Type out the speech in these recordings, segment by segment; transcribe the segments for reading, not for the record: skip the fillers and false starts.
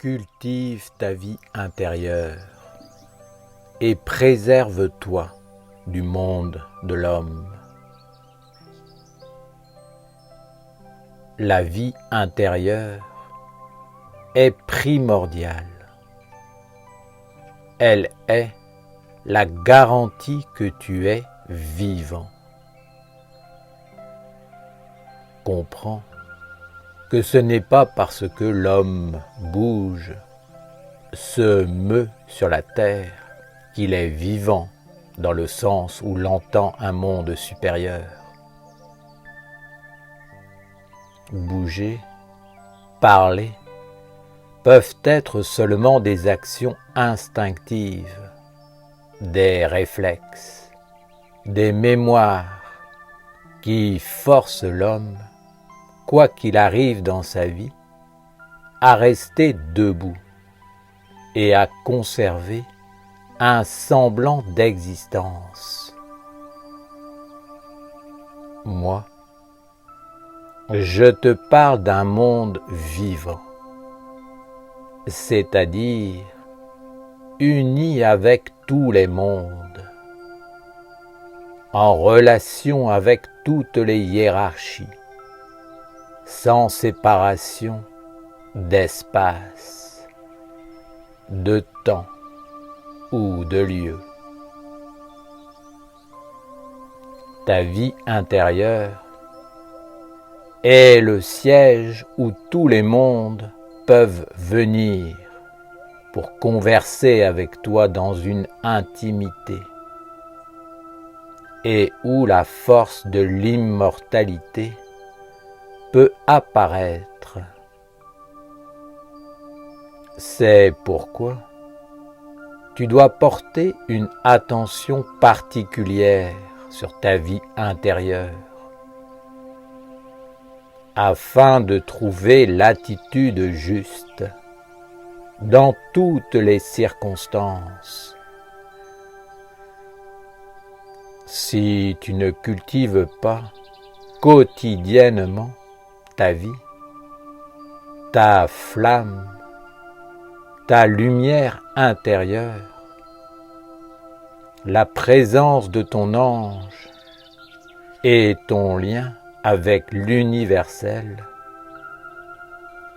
Cultive ta vie intérieure et préserve-toi du monde de l'homme. La vie intérieure est primordiale. Elle est la garantie que tu es vivant. Comprends que ce n'est pas parce que l'homme bouge, se meut sur la terre, qu'il est vivant dans le sens où l'entend un monde supérieur. Bouger, parler, peuvent être seulement des actions instinctives, des réflexes, des mémoires qui forcent l'homme, quoi qu'il arrive dans sa vie, à rester debout et à conserver un semblant d'existence. Moi, je te parle d'un monde vivant, c'est-à-dire uni avec tous les mondes, en relation avec toutes les hiérarchies, sans séparation d'espace, de temps ou de lieu. Ta vie intérieure est le siège où tous les mondes peuvent venir pour converser avec toi dans une intimité et où la force de l'immortalité peut apparaître. C'est pourquoi tu dois porter une attention particulière sur ta vie intérieure afin de trouver l'attitude juste dans toutes les circonstances. Si tu ne cultives pas quotidiennement ta vie, ta flamme, ta lumière intérieure, la présence de ton ange et ton lien avec l'universel,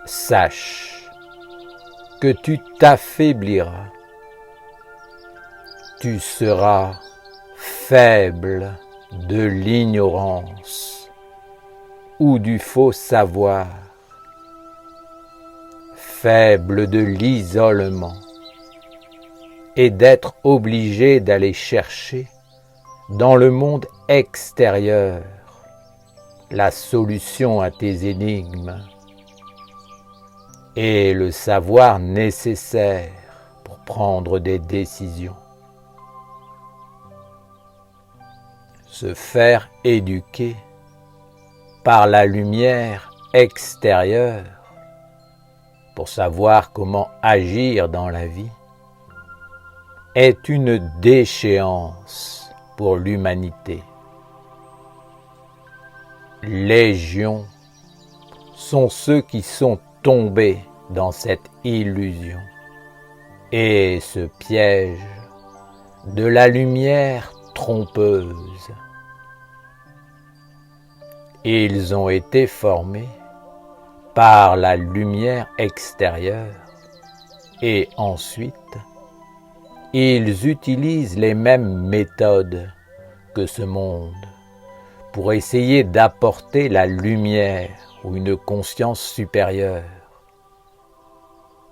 sache que tu t'affaibliras, tu seras faible de l'ignorance ou du faux savoir, faible de l'isolement et d'être obligé d'aller chercher dans le monde extérieur la solution à tes énigmes et le savoir nécessaire pour prendre des décisions. Se faire éduquer par la lumière extérieure pour savoir comment agir dans la vie est une déchéance pour l'humanité. Légion sont ceux qui sont tombés dans cette illusion et ce piège de la lumière trompeuse. Ils ont été formés par la lumière extérieure et ensuite ils utilisent les mêmes méthodes que ce monde pour essayer d'apporter la lumière ou une conscience supérieure.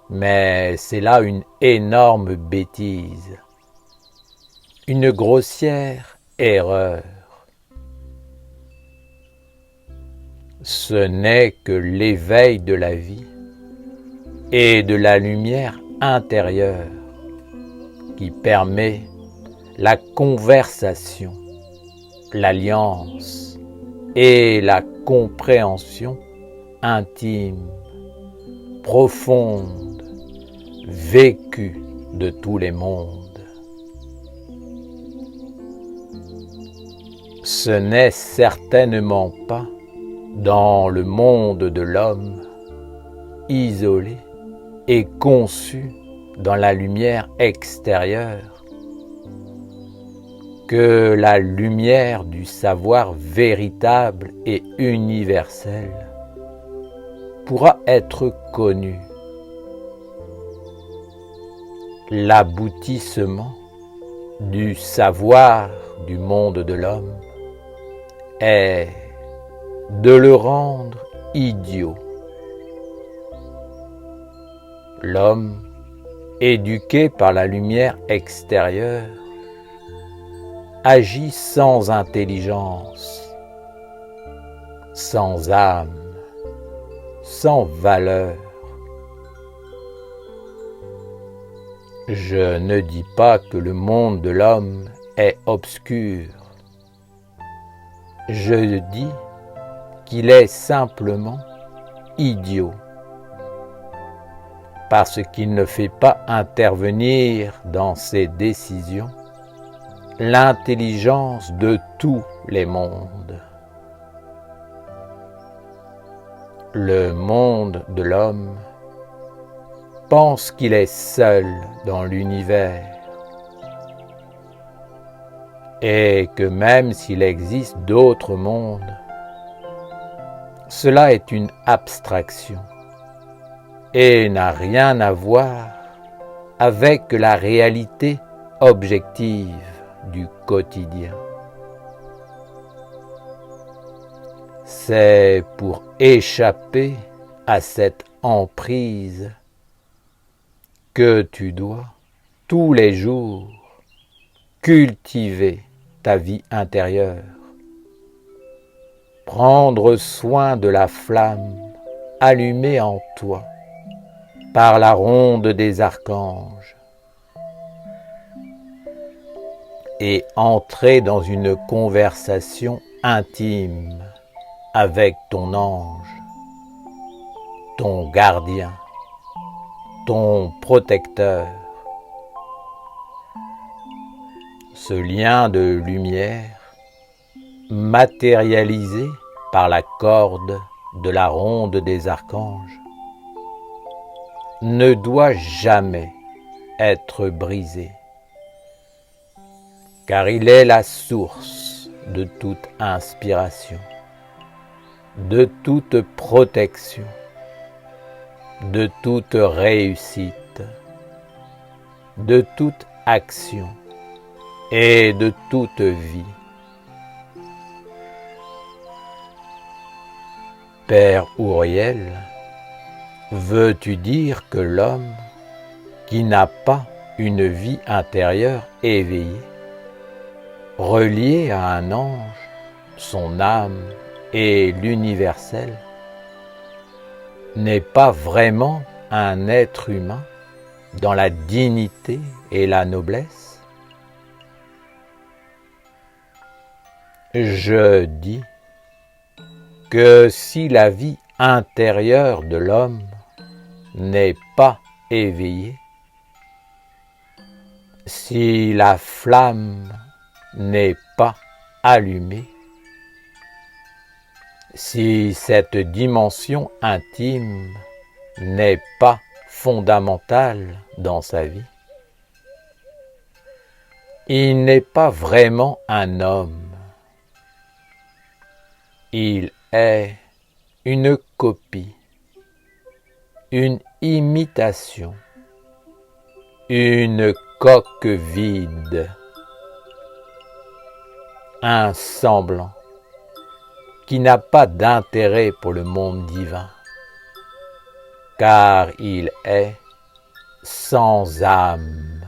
Mais c'est là une énorme bêtise, une grossière erreur. Ce n'est que l'éveil de la vie et de la lumière intérieure qui permet la conversation, l'alliance et la compréhension intime, profonde, vécue de tous les mondes. Ce n'est certainement pas dans le monde de l'homme, isolé, est conçu dans la lumière extérieure, que la lumière du savoir véritable et universel pourra être connue. L'aboutissement du savoir du monde de l'homme est de le rendre idiot. L'homme, éduqué par la lumière extérieure, agit sans intelligence, sans âme, sans valeur. Je ne dis pas que le monde de l'homme est obscur. Je dis qu'il est simplement idiot, parce qu'il ne fait pas intervenir dans ses décisions l'intelligence de tous les mondes. Le monde de l'homme pense qu'il est seul dans l'univers et que même s'il existe d'autres mondes, cela est une abstraction et n'a rien à voir avec la réalité objective du quotidien. C'est pour échapper à cette emprise que tu dois, tous les jours, cultiver ta vie intérieure, prendre soin de la flamme allumée en toi par la ronde des archanges et entrer dans une conversation intime avec ton ange, ton gardien, ton protecteur. Ce lien de lumière, matérialisé par la corde de la ronde des archanges, ne doit jamais être brisé, car il est la source de toute inspiration, de toute protection, de toute réussite, de toute action et de toute vie. Père Ouriel, veux-tu dire que l'homme qui n'a pas une vie intérieure éveillée, relié à un ange, son âme et l'universel, n'est pas vraiment un être humain dans la dignité et la noblesse? Je dis que si la vie intérieure de l'homme n'est pas éveillée, si la flamme n'est pas allumée, si cette dimension intime n'est pas fondamentale dans sa vie, il n'est pas vraiment un homme. Il est une copie, une imitation, une coque vide, un semblant qui n'a pas d'intérêt pour le monde divin, car il est sans âme,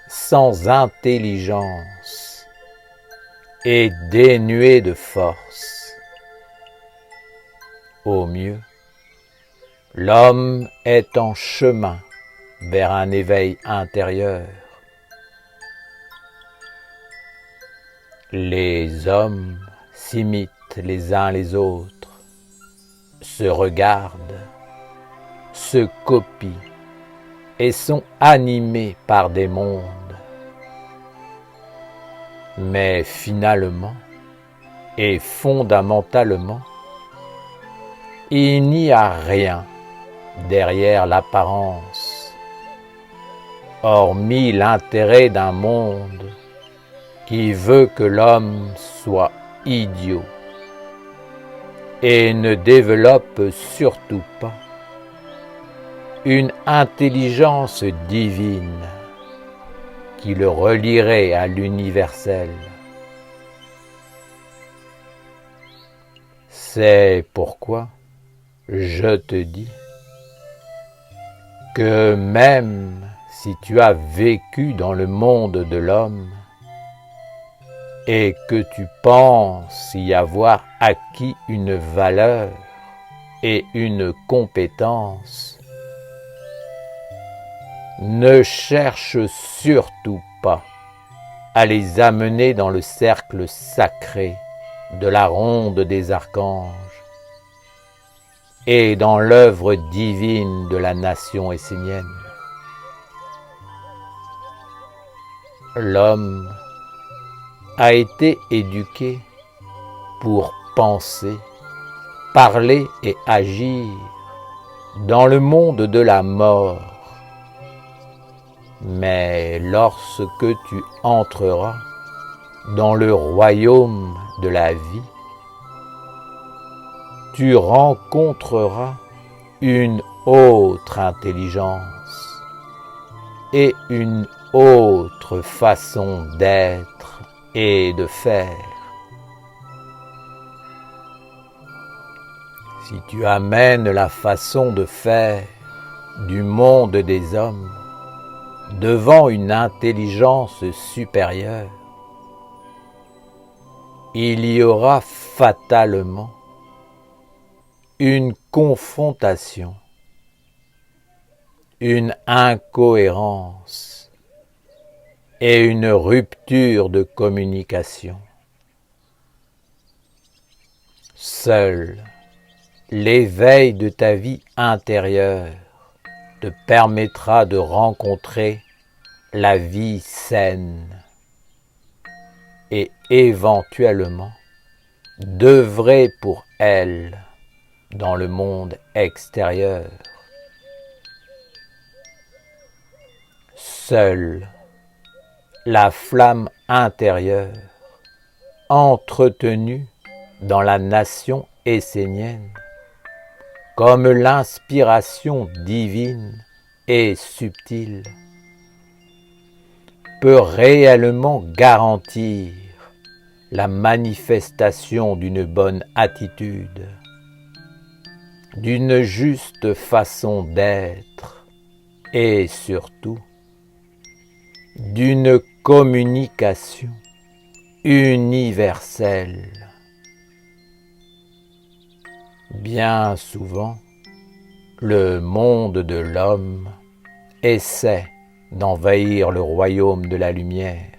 sans intelligence et dénué de force. Au mieux, l'homme est en chemin vers un éveil intérieur. Les hommes s'imitent les uns les autres, se regardent, se copient et sont animés par des mondes. Mais finalement et fondamentalement, il n'y a rien derrière l'apparence, hormis l'intérêt d'un monde qui veut que l'homme soit idiot et ne développe surtout pas une intelligence divine qui le relierait à l'universel. C'est pourquoi je te dis que même si tu as vécu dans le monde de l'homme et que tu penses y avoir acquis une valeur et une compétence, ne cherche surtout pas à les amener dans le cercle sacré de la ronde des archanges et dans l'œuvre divine de la nation essénienne. L'homme a été éduqué pour penser, parler et agir dans le monde de la mort. Mais lorsque tu entreras dans le royaume de la vie, tu rencontreras une autre intelligence et une autre façon d'être et de faire. Si tu amènes la façon de faire du monde des hommes devant une intelligence supérieure, il y aura fatalement une confrontation, une incohérence et une rupture de communication. Seul l'éveil de ta vie intérieure te permettra de rencontrer la vie saine et éventuellement d'œuvrer pour elle dans le monde extérieur. Seule la flamme intérieure, entretenue dans la nation essénienne, comme l'inspiration divine et subtile, peut réellement garantir la manifestation d'une bonne attitude, d'une juste façon d'être et surtout d'une communication universelle. Bien souvent, le monde de l'homme essaie d'envahir le royaume de la lumière.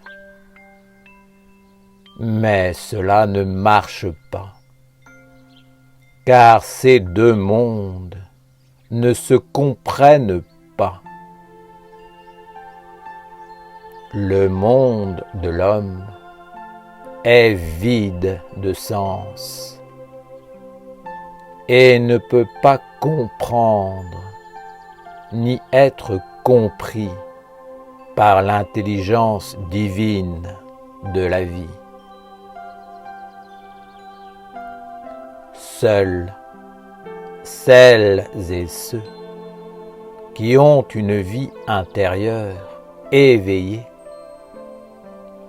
Mais cela ne marche pas, car ces deux mondes ne se comprennent pas. Le monde de l'homme est vide de sens et ne peut pas comprendre ni être compris par l'intelligence divine de la vie. Seuls celles et ceux qui ont une vie intérieure éveillée,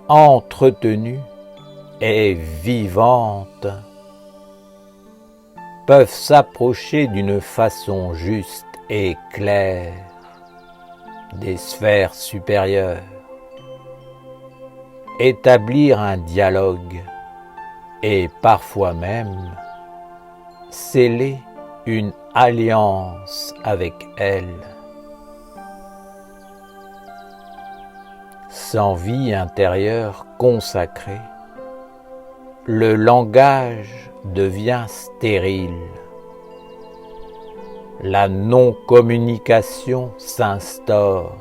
entretenue et vivante peuvent s'approcher d'une façon juste et claire des sphères supérieures, établir un dialogue et parfois même sceller une alliance avec elle. Sans vie intérieure consacrée, le langage devient stérile. La non-communication s'instaure.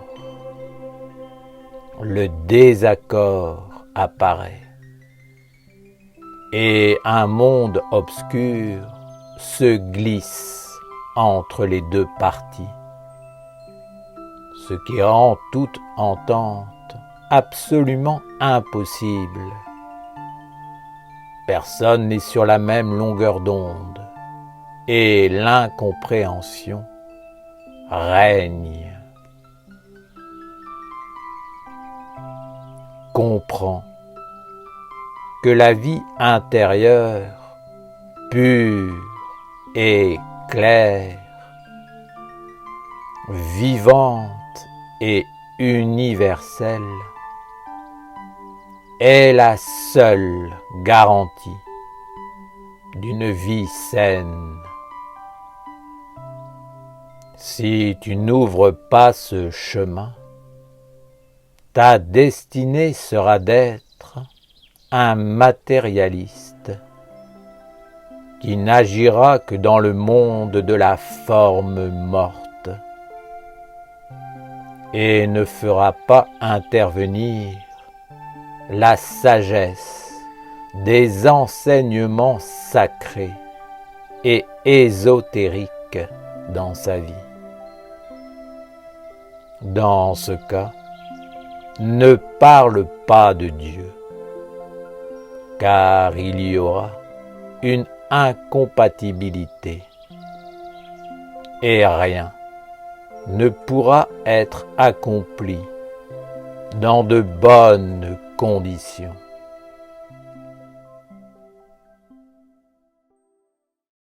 Le désaccord apparaît. Et un monde obscur se glisse entre les deux parties, ce qui rend toute entente absolument impossible. Personne n'est sur la même longueur d'onde et l'incompréhension règne. Comprends que la vie intérieure, pure et claire, vivante et universelle, est la seule garantie d'une vie saine. Si tu n'ouvres pas ce chemin, ta destinée sera d'être un matérialiste qui n'agira que dans le monde de la forme morte et ne fera pas intervenir la sagesse des enseignements sacrés et ésotériques dans sa vie. Dans ce cas, ne parle pas de Dieu, car il y aura une incompatibilité et rien ne pourra être accompli dans de bonnes conditions.